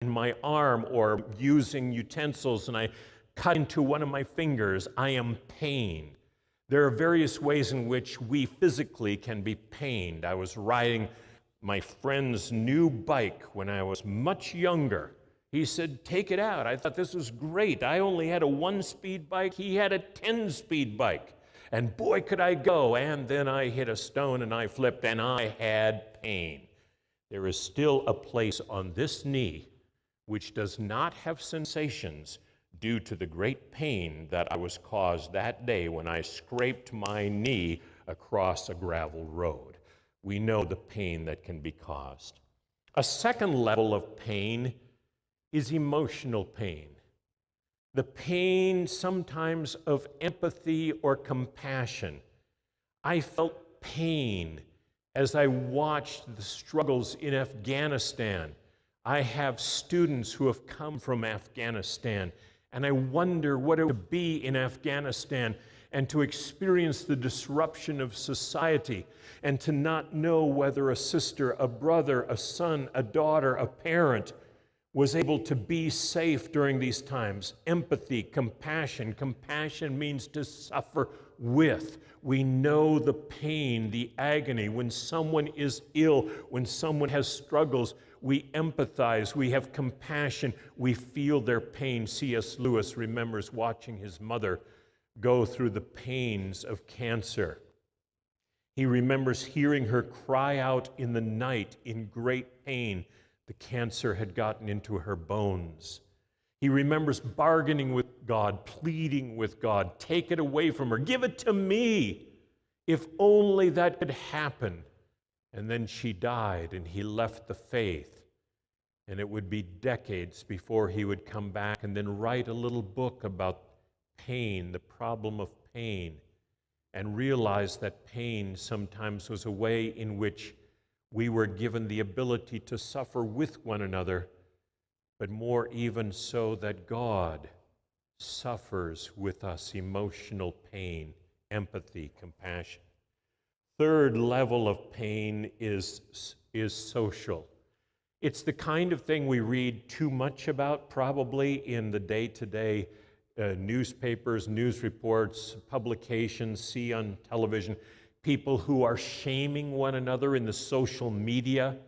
in my arm or using utensils and I cut into one of my fingers, I am pained. There are various ways in which we physically can be pained. I was riding my friend's new bike when I was much younger. He said, "Take it out." I thought this was great. I only had a 1-speed bike. He had a 10-speed bike. And boy, could I go. And then I hit a stone and I flipped and I had pain. There is still a place on this knee which does not have sensations due to the great pain that I was caused that day when I scraped my knee across a gravel road. We know the pain that can be caused. A second level of pain is emotional pain. The pain sometimes of empathy or compassion. I felt pain as I watched the struggles in Afghanistan. I have students who have come from Afghanistan, and I wonder what it would be in Afghanistan and to experience the disruption of society and to not know whether a sister, a brother, a son, a daughter, a parent was able to be safe during these times. Empathy, compassion. Compassion means to suffer with. We know the pain, the agony. When someone is ill, when someone has struggles, we empathize, we have compassion, we feel their pain. C.S. Lewis remembers watching his mother go through the pains of cancer. He remembers hearing her cry out in the night in great pain. The cancer had gotten into her bones. He remembers bargaining with God, pleading with God, "Take it away from her, give it to me. If only that could happen." And then she died and he left the faith. And it would be decades before he would come back and then write a little book about pain, the problem of pain, and realize that pain sometimes was a way in which we were given the ability to suffer with one another, but more even so that God suffers with us emotional pain, empathy, compassion. Third level of pain is social. It's the kind of thing we read too much about probably in the day-to-day newspapers, news reports, publications, see on television. People who are shaming one another in the social media,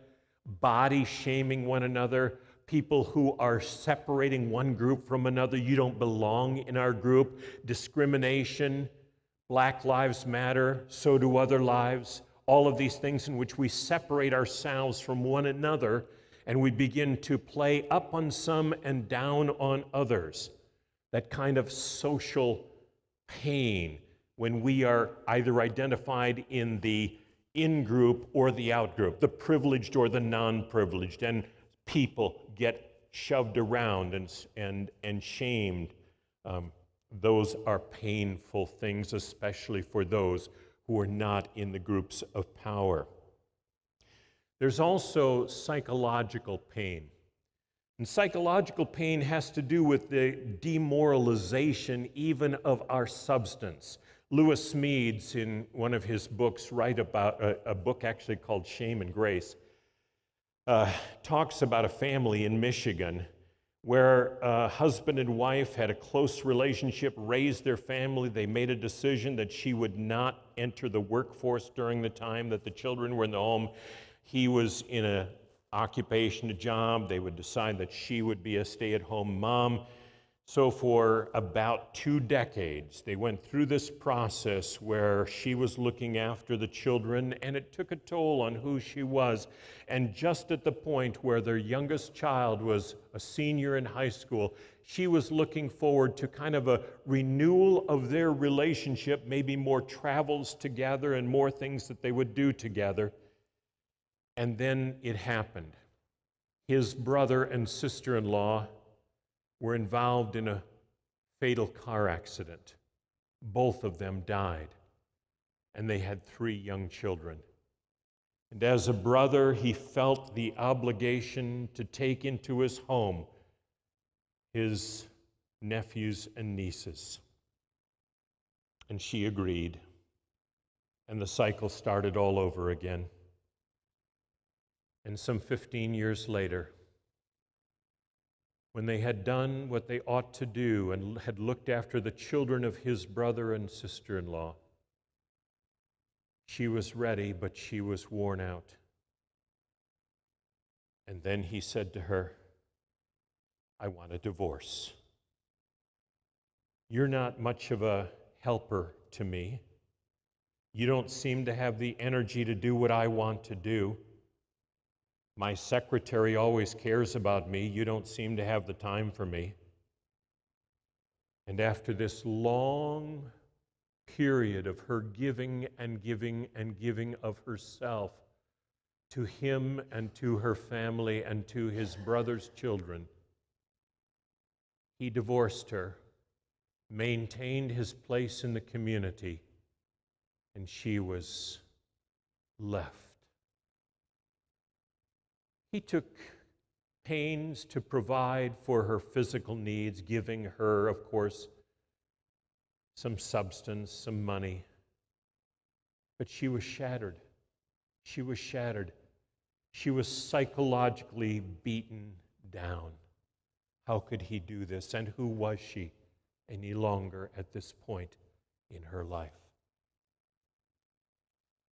body shaming one another, people who are separating one group from another. You don't belong in our group. Discrimination, Black Lives Matter, so do other lives. All of these things in which we separate ourselves from one another and we begin to play up on some and down on others. That kind of social pain when we are either identified in the in-group or the out-group, the privileged or the non-privileged, and people get shoved around and shamed. Those are painful things, especially for those who are not in the groups of power. There's also psychological pain. And psychological pain has to do with the demoralization even of our substance. Lewis Smedes, in one of his books, write about a book actually called Shame and Grace, talks about a family in Michigan where a husband and wife had a close relationship, raised their family. They made a decision that she would not enter the workforce during the time that the children were in the home. He was in an occupation, a job. They would decide that she would be a stay-at-home mom. So for about 2 decades, they went through this process where she was looking after the children, and it took a toll on who she was. And just at the point where their youngest child was a senior in high school, she was looking forward to kind of a renewal of their relationship, maybe more travels together and more things that they would do together. And then it happened. His brother and sister-in-law were involved in a fatal car accident. Both of them died, and they had 3 young children. And as a brother, he felt the obligation to take into his home his nephews and nieces. And she agreed, and the cycle started all over again. And some 15 years later, when they had done what they ought to do and had looked after the children of his brother and sister-in-law, she was ready, but she was worn out. And then he said to her, I want a divorce. You're not much of a helper to me. You don't seem to have the energy to do what I want to do. My secretary always cares about me. You don't seem to have the time for me. And after this long period of her giving and giving and giving of herself to him and to her family and to his brother's children, he divorced her, maintained his place in the community, and she was left. He took pains to provide for her physical needs, giving her, of course, some substance, some money. But she was shattered. She was shattered. She was psychologically beaten down. How could he do this? And who was she any longer at this point in her life?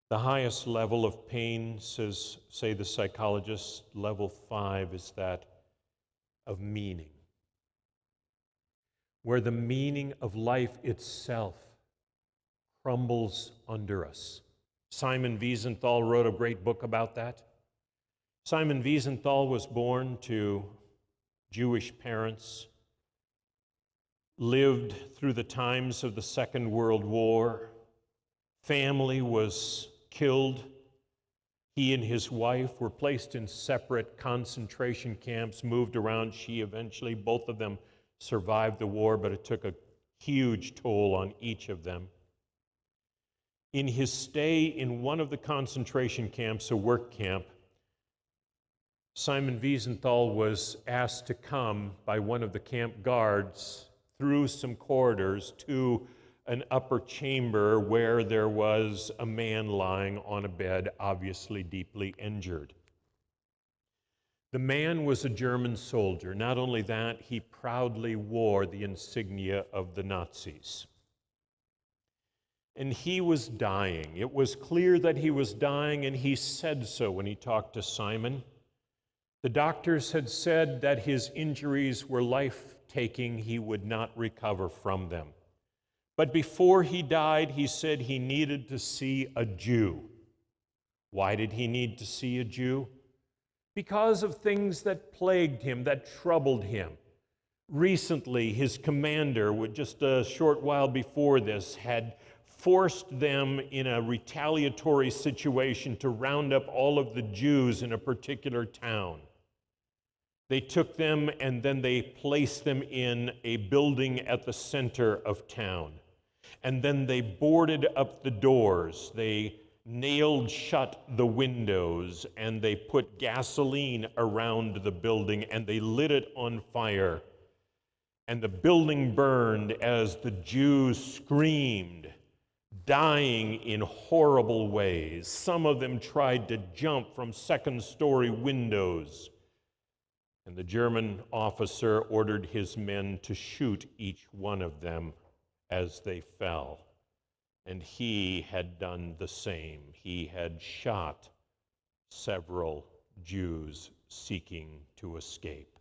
The highest level of pain, say the psychologists, level 5 is that of meaning, where the meaning of life itself crumbles under us. Simon Wiesenthal wrote a great book about that. Simon Wiesenthal was born to Jewish parents, lived through the times of the Second World War. Family was killed. He and his wife were placed in separate concentration camps, moved around. She eventually, both of them survived the war, but it took a huge toll on each of them. In his stay in one of the concentration camps, a work camp, Simon Wiesenthal was asked to come by one of the camp guards through some corridors to an upper chamber where there was a man lying on a bed, obviously deeply injured. The man was a German soldier. Not only that, he proudly wore the insignia of the Nazis. And he was dying. It was clear that he was dying, and he said so when he talked to Simon. The doctors had said that his injuries were life-taking. He would not recover from them. But before he died, he said he needed to see a Jew. Why did he need to see a Jew? Because of things that plagued him, that troubled him. Recently, his commander, just a short while before this, had forced them in a retaliatory situation to round up all of the Jews in a particular town. They took them and then they placed them in a building at the center of town. And then they boarded up the doors. They nailed shut the windows, and they put gasoline around the building, and they lit it on fire. And the building burned as the Jews screamed, dying in horrible ways. Some of them tried to jump from second-story windows. And the German officer ordered his men to shoot each one of them as they fell. And he had done the same. He had shot several Jews seeking to escape.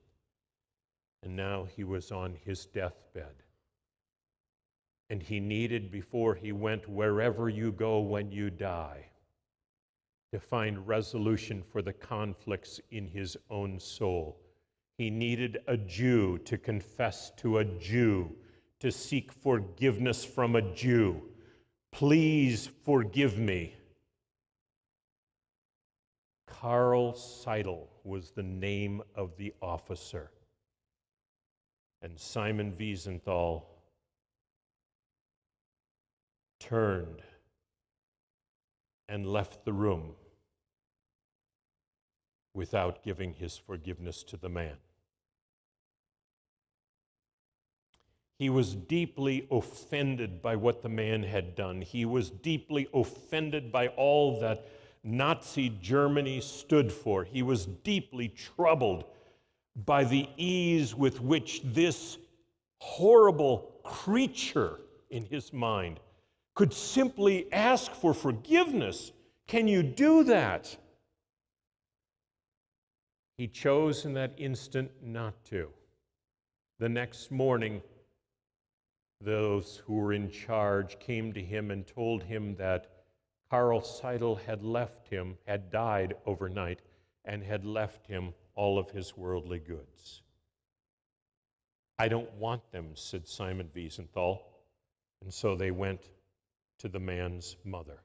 And now he was on his deathbed. And he needed, before he went wherever you go when you die, to find resolution for the conflicts in his own soul. He needed a Jew to confess to a Jew, to seek forgiveness from a Jew. Please forgive me. Karl Seidel was the name of the officer. And Simon Wiesenthal turned and left the room without giving his forgiveness to the man. He was deeply offended by what the man had done. He was deeply offended by all that Nazi Germany stood for. He was deeply troubled by the ease with which this horrible creature in his mind could simply ask for forgiveness. Can you do that? He chose in that instant not to. The next morning, those who were in charge came to him and told him that Carl Seidel had left him, had died overnight, and had left him all of his worldly goods. I don't want them, said Simon Wiesenthal. And so they went to the man's mother.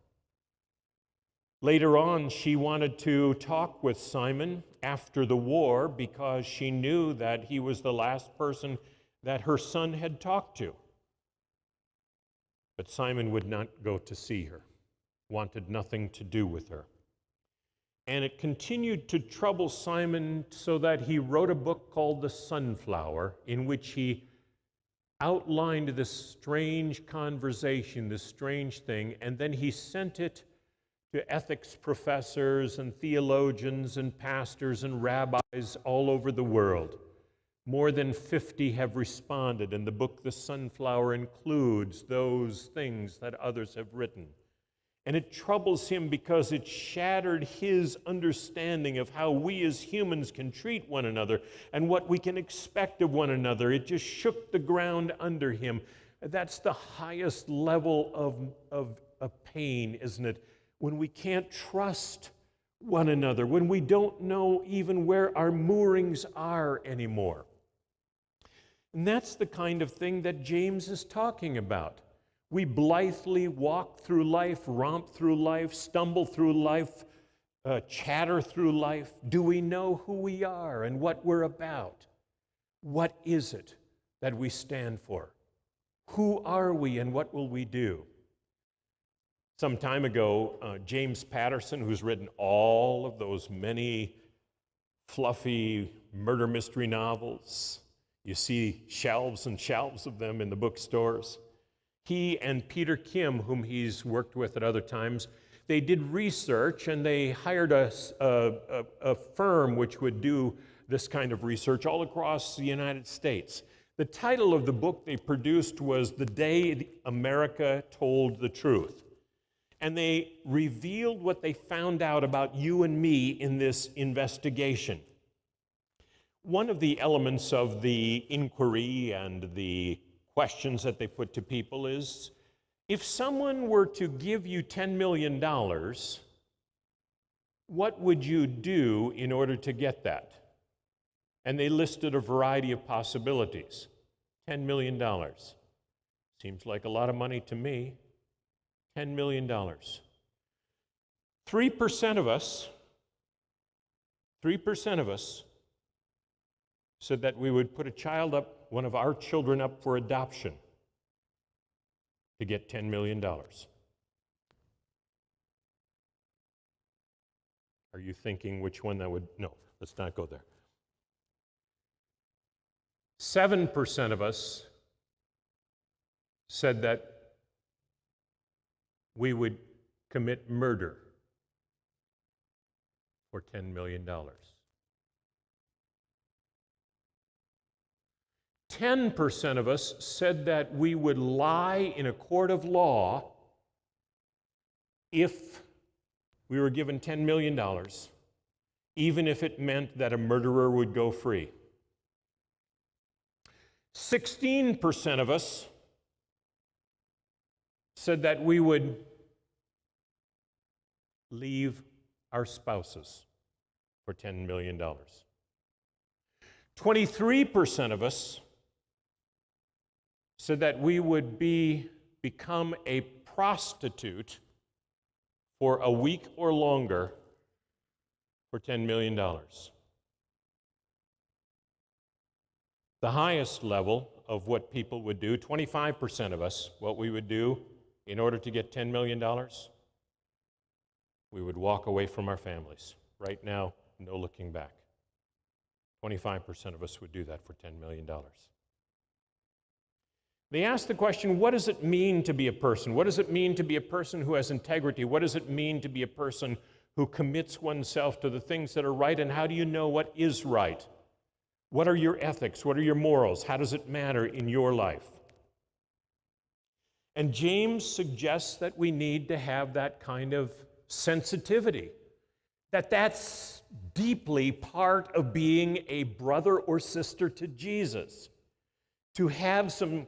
Later on, she wanted to talk with Simon after the war because she knew that he was the last person that her son had talked to. But Simon would not go to see her, wanted nothing to do with her. And it continued to trouble Simon so that he wrote a book called The Sunflower, in which he outlined this strange conversation, this strange thing, and then he sent it to ethics professors and theologians and pastors and rabbis all over the world. More than 50 have responded, and the book The Sunflower includes those things that others have written. And it troubles him because it shattered his understanding of how we as humans can treat one another and what we can expect of one another. It just shook the ground under him. That's the highest level of pain, isn't it? When we can't trust one another, when we don't know even where our moorings are anymore. And that's the kind of thing that James is talking about. We blithely walk through life, romp through life, stumble through life, chatter through life. Do we know who we are and what we're about? What is it that we stand for? Who are we and what will we do? Some time ago, James Patterson, who's written all of those many fluffy murder mystery novels, you see shelves and shelves of them in the bookstores. He and Peter Kim, whom he's worked with at other times, they did research and they hired a firm which would do this kind of research all across the United States. The title of the book they produced was The Day America Told the Truth. And they revealed what they found out about you and me in this investigation. One of the elements of the inquiry and the questions that they put to people is, if someone were to give you $10 million, what would you do in order to get that? And they listed a variety of possibilities. $10 million. Seems like a lot of money to me. $10 million. 3% of us said that we would put a child up, one of our children up for adoption to get $10 million. Are you thinking which one that would? No, let's not go there. 7% of us said that we would commit murder for $10 million. 10% of us said that we would lie in a court of law if we were given $10 million, even if it meant that a murderer would go free. 16% of us said that we would leave our spouses for $10 million. 23% of us said that we would become a prostitute for a week or longer for $10 million. The highest level of what people would do, 25% of us, what we would do in order to get $10 million, we would walk away from our families. Right now, no looking back. 25% of us would do that for $10 million. They asked the question, what does it mean to be a person? What does it mean to be a person who has integrity? What does it mean to be a person who commits oneself to the things that are right? And how do you know what is right? What are your ethics? What are your morals? How does it matter in your life? And James suggests that we need to have that kind of sensitivity, that's deeply part of being a brother or sister to Jesus, to have some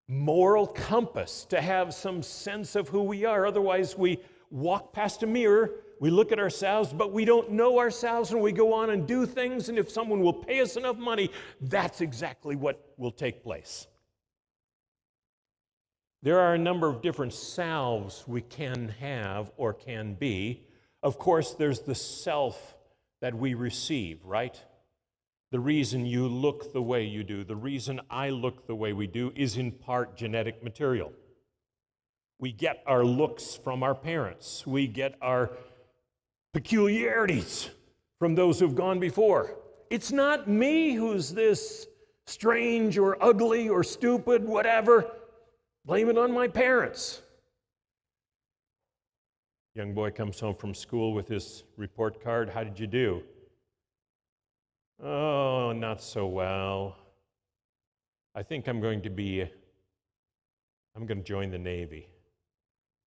moral compass, to have some sense of who we are. Otherwise, we walk past a mirror, we look at ourselves, but we don't know ourselves, and we go on and do things, and if someone will pay us enough money, that's exactly what will take place. There are a number of different selves we can have or can be. Of course, there's the self that we receive, right? The reason you look the way you do, the reason I look the way we do is in part genetic material. We get our looks from our parents. We get our peculiarities from those who've gone before. It's not me who's this strange or ugly or stupid, whatever. Blame it on my parents. Young boy comes home from school with his report card. How did you do? Oh, not so well. I think I'm going to join the Navy.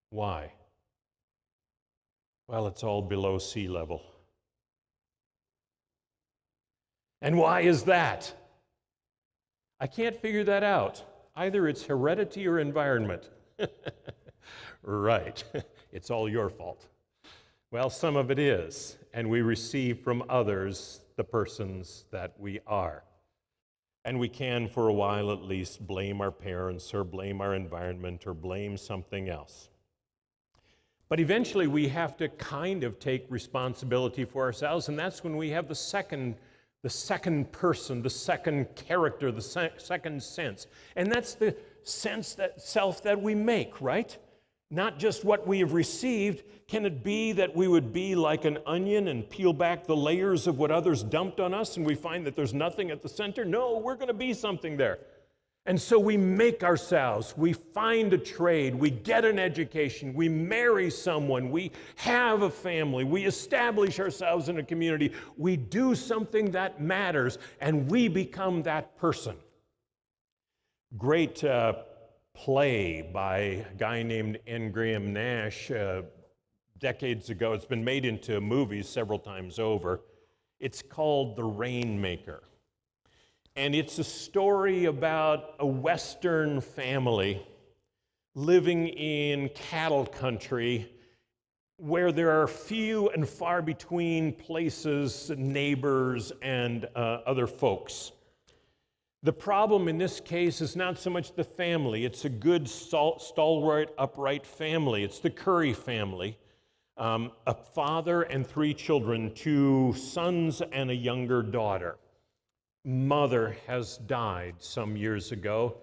Why? Well, it's all below sea level. And why is that? I can't figure that out. Either it's heredity or environment. Right. It's all your fault. Well, some of it is, and we receive from others the persons that we are. And we can, for a while at least, blame our parents or blame our environment or blame something else. But eventually we have to kind of take responsibility for ourselves, and that's when we have the second person, the second character, the second sense. And that's the sense, that self that we make, right? Not just what we have received. Can it be that we would be like an onion and peel back the layers of what others dumped on us and we find that there's nothing at the center? No, we're going to be something there. And so we make ourselves, we find a trade, we get an education, we marry someone, we have a family, we establish ourselves in a community, we do something that matters, and we become that person. Great play by a guy named N. Graham Nash decades ago. It's been made into movies several times over. It's called The Rainmaker. And it's a story about a Western family living in cattle country where there are few and far between places, neighbors, and other folks. The problem in this case is not so much the family. It's a good, stalwart, upright family. It's the Curry family. A father and 3 children, 2 sons and a younger daughter. Mother has died some years ago.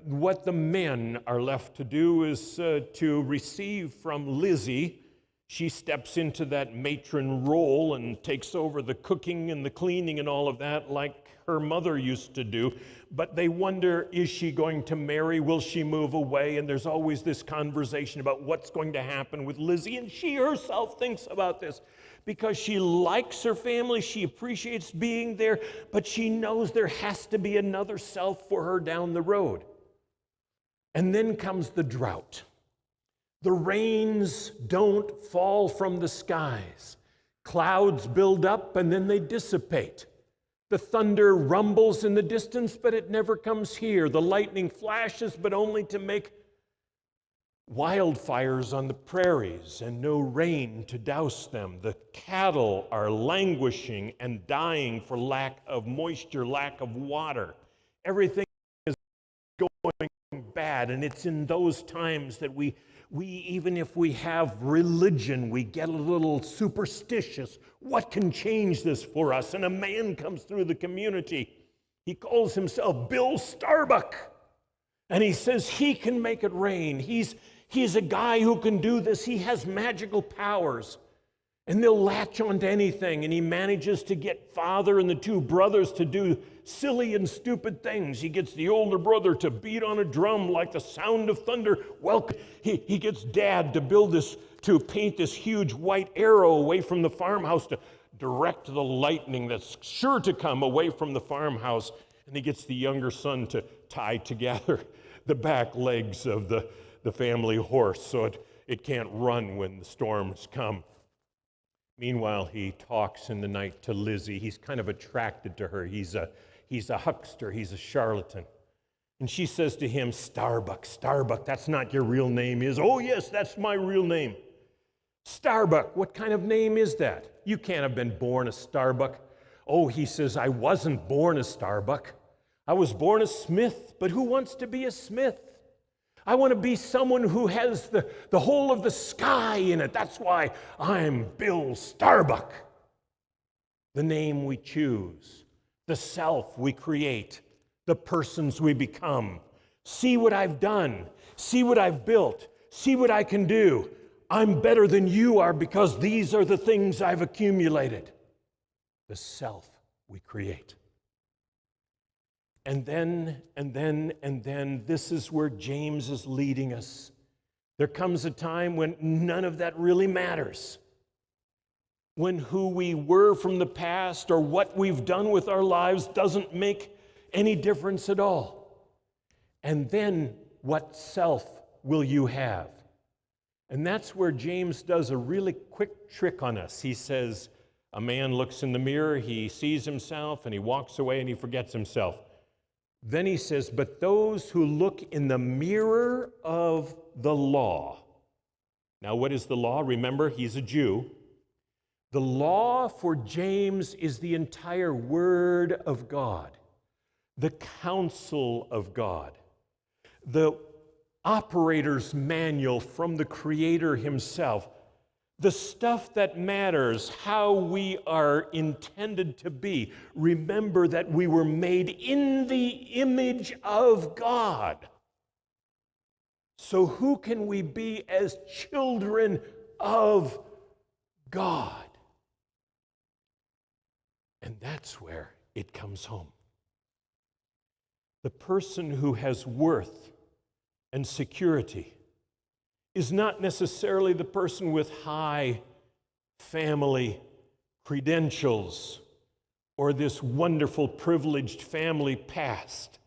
What the men are left to do is to receive from Lizzie. She steps into that matron role and takes over the cooking and the cleaning and all of that like her mother used to do. But they wonder, is she going to marry? Will she move away? And there's always this conversation about what's going to happen with Lizzie. And she herself thinks about this because she likes her family. She appreciates being there, but she knows there has to be another self for her down the road. And then comes the drought. The rains don't fall from the skies. Clouds build up and then they dissipate. The thunder rumbles in the distance, but it never comes here. The lightning flashes, but only to make wildfires on the prairies and no rain to douse them. The cattle are languishing and dying for lack of moisture, lack of water. Everything is going bad, and it's in those times that we even if we have religion, we get a little superstitious. What can change this for us? And a man comes through the community. He calls himself Bill Starbuck. And he says he can make it rain. He's a guy who can do this. He has magical powers. And they'll latch onto anything. And he manages to get father and the 2 brothers to do silly and stupid things. He gets the older brother to beat on a drum like the sound of thunder. Well, he gets dad to paint this huge white arrow away from the farmhouse to direct the lightning that's sure to come away from the farmhouse. And he gets the younger son to tie together the back legs of the family horse so it can't run when the storms come. Meanwhile, he talks in the night to Lizzie. He's kind of attracted to her. He's a huckster. He's a charlatan. And she says to him, Starbuck, Starbuck, that's not your real name, is? Oh, yes, that's my real name. Starbuck, what kind of name is that? You can't have been born a Starbuck. Oh, he says, I wasn't born a Starbuck. I was born a smith, but who wants to be a smith? I want to be someone who has the whole of the sky in it. That's why I'm Bill Starbuck. The name we choose, the self we create, the persons we become. See what I've done. See what I've built. See what I can do. I'm better than you are because these are the things I've accumulated. The self we create. And then, this is where James is leading us. There comes a time when none of that really matters. When who we were from the past or what we've done with our lives doesn't make any difference at all. And then, what self will you have? And that's where James does a really quick trick on us. He says, a man looks in the mirror, he sees himself, and he walks away and he forgets himself. Then he says, but those who look in the mirror of the law. Now, what is the law? Remember, he's a Jew. The law for James is the entire Word of God, the counsel of God, the operator's manual from the Creator himself, the stuff that matters, how we are intended to be. Remember that we were made in the image of God. So who can we be as children of God? And that's where it comes home. The person who has worth and security is not necessarily the person with high family credentials or this wonderful privileged family past.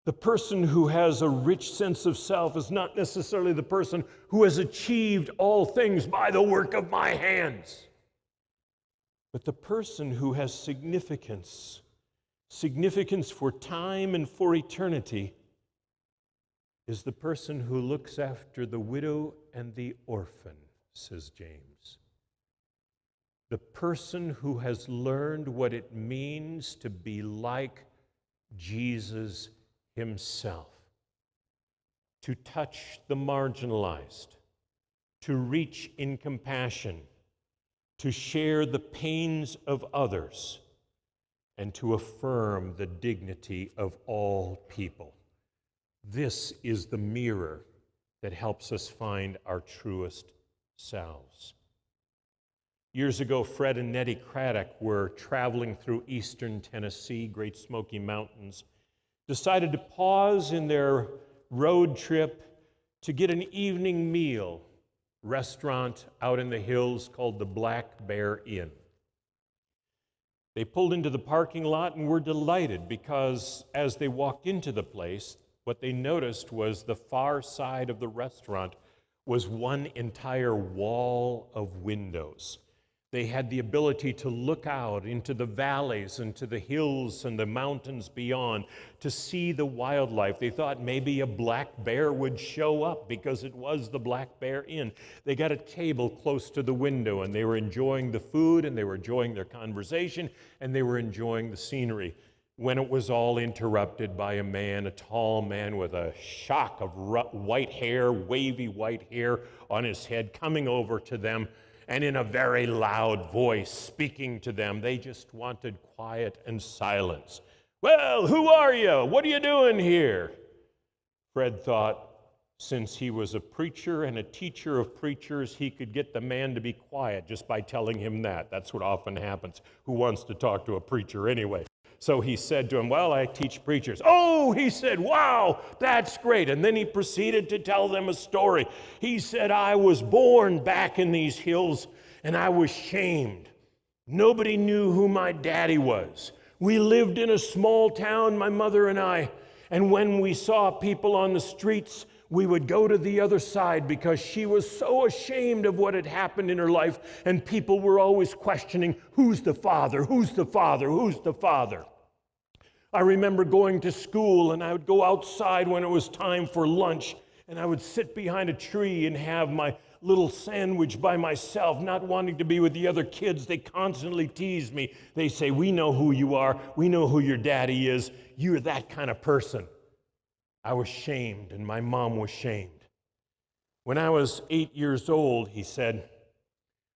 The person who has a rich sense of self is not necessarily the person who has achieved all things by the work of my hands. But the person who has significance for time and for eternity, is the person who looks after the widow and the orphan, says James. The person who has learned what it means to be like Jesus himself, to touch the marginalized, to reach in compassion, to share the pains of others, and to affirm the dignity of all people. This is the mirror that helps us find our truest selves. Years ago, Fred and Nettie Craddock were traveling through eastern Tennessee, Great Smoky Mountains, decided to pause in their road trip to get an evening meal, restaurant out in the hills called the Black Bear Inn. They pulled into the parking lot and were delighted because as they walked into the place, what they noticed was the far side of the restaurant was one entire wall of windows. They had the ability to look out into the valleys and to the hills and the mountains beyond to see the wildlife. They thought maybe a black bear would show up because it was the Black Bear Inn. They got a table close to the window and they were enjoying the food and they were enjoying their conversation and they were enjoying the scenery when it was all interrupted by a man, a tall man with a shock of white hair, wavy white hair on his head, coming over to them and in a very loud voice speaking to them. They just wanted quiet and silence. Well, who are you? What are you doing here? Fred thought since he was a preacher and a teacher of preachers, he could get the man to be quiet just by telling him that. That's what often happens. Who wants to talk to a preacher anyway? So he said to him, well, I teach preachers. Oh, he said, wow, that's great. And then he proceeded to tell them a story. He said, I was born back in these hills and I was shamed. Nobody knew who my daddy was. We lived in a small town, my mother and I, and when we saw people on the streets, we would go to the other side because she was so ashamed of what had happened in her life, and people were always questioning, who's the father? Who's the father? Who's the father? I remember going to school, and I would go outside when it was time for lunch, and I would sit behind a tree and have my little sandwich by myself, not wanting to be with the other kids. They constantly tease me. They say, we know who you are. We know who your daddy is. You're that kind of person. I was shamed, and my mom was shamed. When I was 8 years old, he said,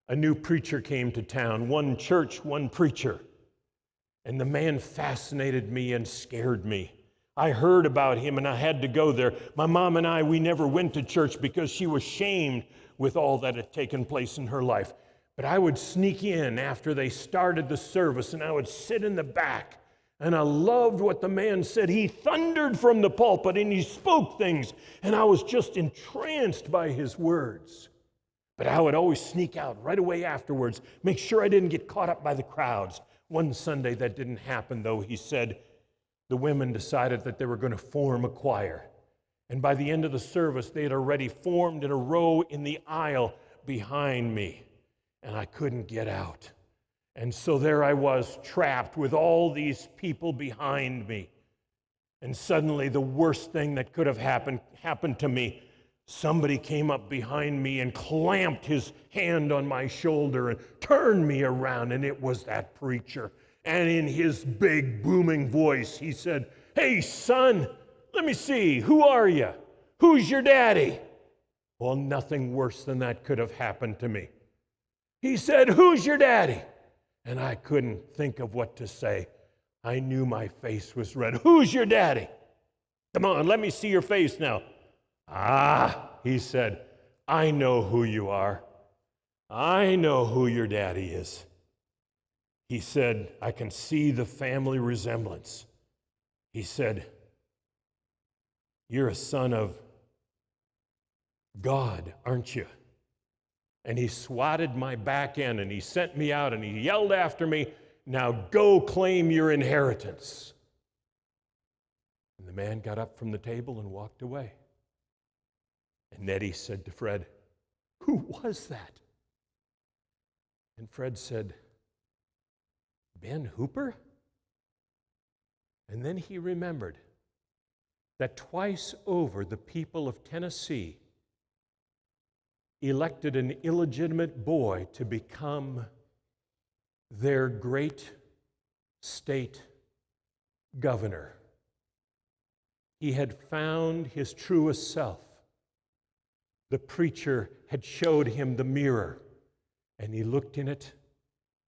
a new preacher came to town. One church, one preacher. And the man fascinated me and scared me. I heard about him, and I had to go there. My mom and I, we never went to church because she was shamed with all that had taken place in her life. But I would sneak in after they started the service, and I would sit in the back. And I loved what the man said. He thundered from the pulpit, and he spoke things, and I was just entranced by his words. But I would always sneak out right away afterwards, make sure I didn't get caught up by the crowds. One Sunday that didn't happen, though. He said the women decided that they were going to form a choir. And by the end of the service, they had already formed in a row in the aisle behind me, and I couldn't get out. And so there I was, trapped with all these people behind me. And suddenly the worst thing that could have happened to me. Somebody came up behind me and clamped his hand on my shoulder and turned me around, and it was that preacher. And in his big booming voice, he said, hey, son, let me see, who are you? Who's your daddy? Well, nothing worse than that could have happened to me. He said, who's your daddy? And I couldn't think of what to say. I knew my face was red. Who's your daddy? Come on, let me see your face now. Ah, he said, I know who you are. I know who your daddy is. He said, I can see the family resemblance. He said, you're a son of God, aren't you? And he swatted my back end, and he sent me out, and he yelled after me, now go claim your inheritance. And the man got up from the table and walked away. And Nettie said to Fred, who was that? And Fred said, Ben Hooper? And then he remembered that twice over the people of Tennessee elected an illegitimate boy to become their great state governor. He had found his truest self. The preacher had showed him the mirror, and he looked in it,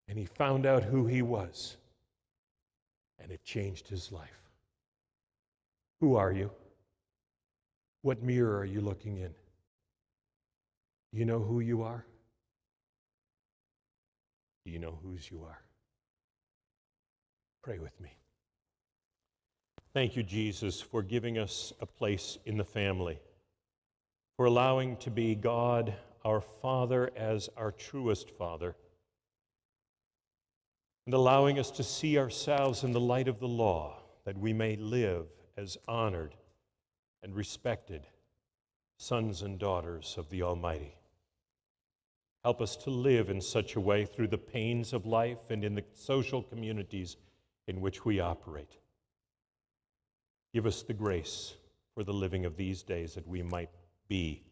and he found out who he was, and it changed his life. Who are you? What mirror are you looking in? Do you know who you are? Do you know whose you are? Pray with me. Thank you, Jesus, for giving us a place in the family, for allowing to be God, our Father, as our truest Father, and allowing us to see ourselves in the light of the law, that we may live as honored and respected sons and daughters of the Almighty. Help us to live in such a way through the pains of life and in the social communities in which we operate. Give us the grace for the living of these days that we might be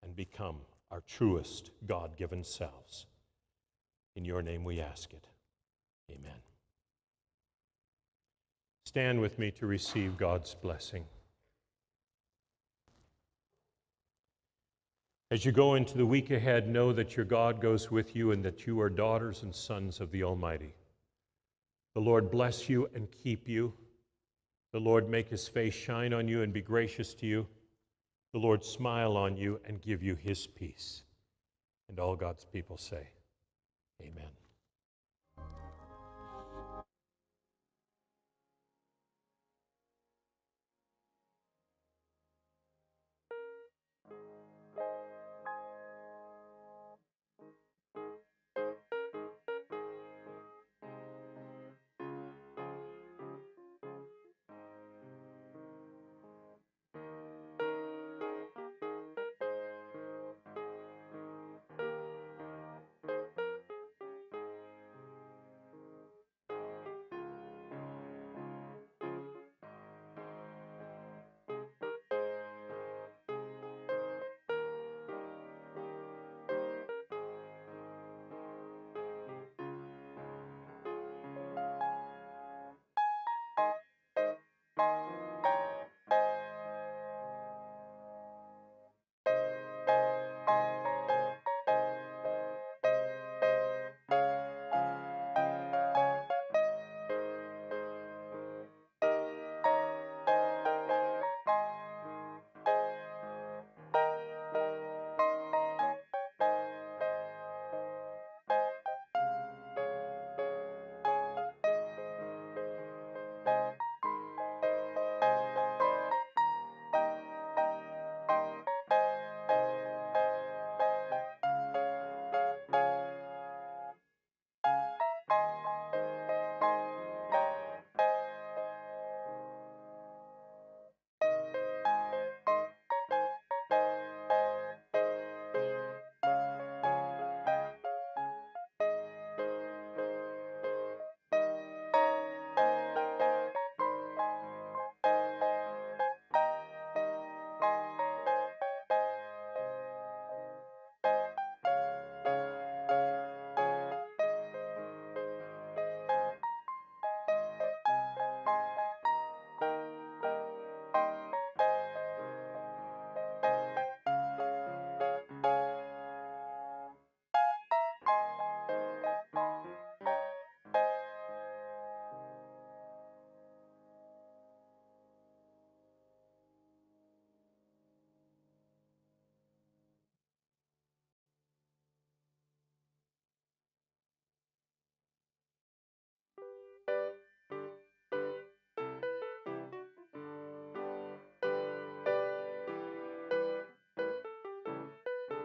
and become our truest God-given selves. In your name we ask it. Amen. Stand with me to receive God's blessing. As you go into the week ahead, know that your God goes with you and that you are daughters and sons of the Almighty. The Lord bless you and keep you. The Lord make his face shine on you and be gracious to you. The Lord smile on you and give you his peace. And all God's people say, amen.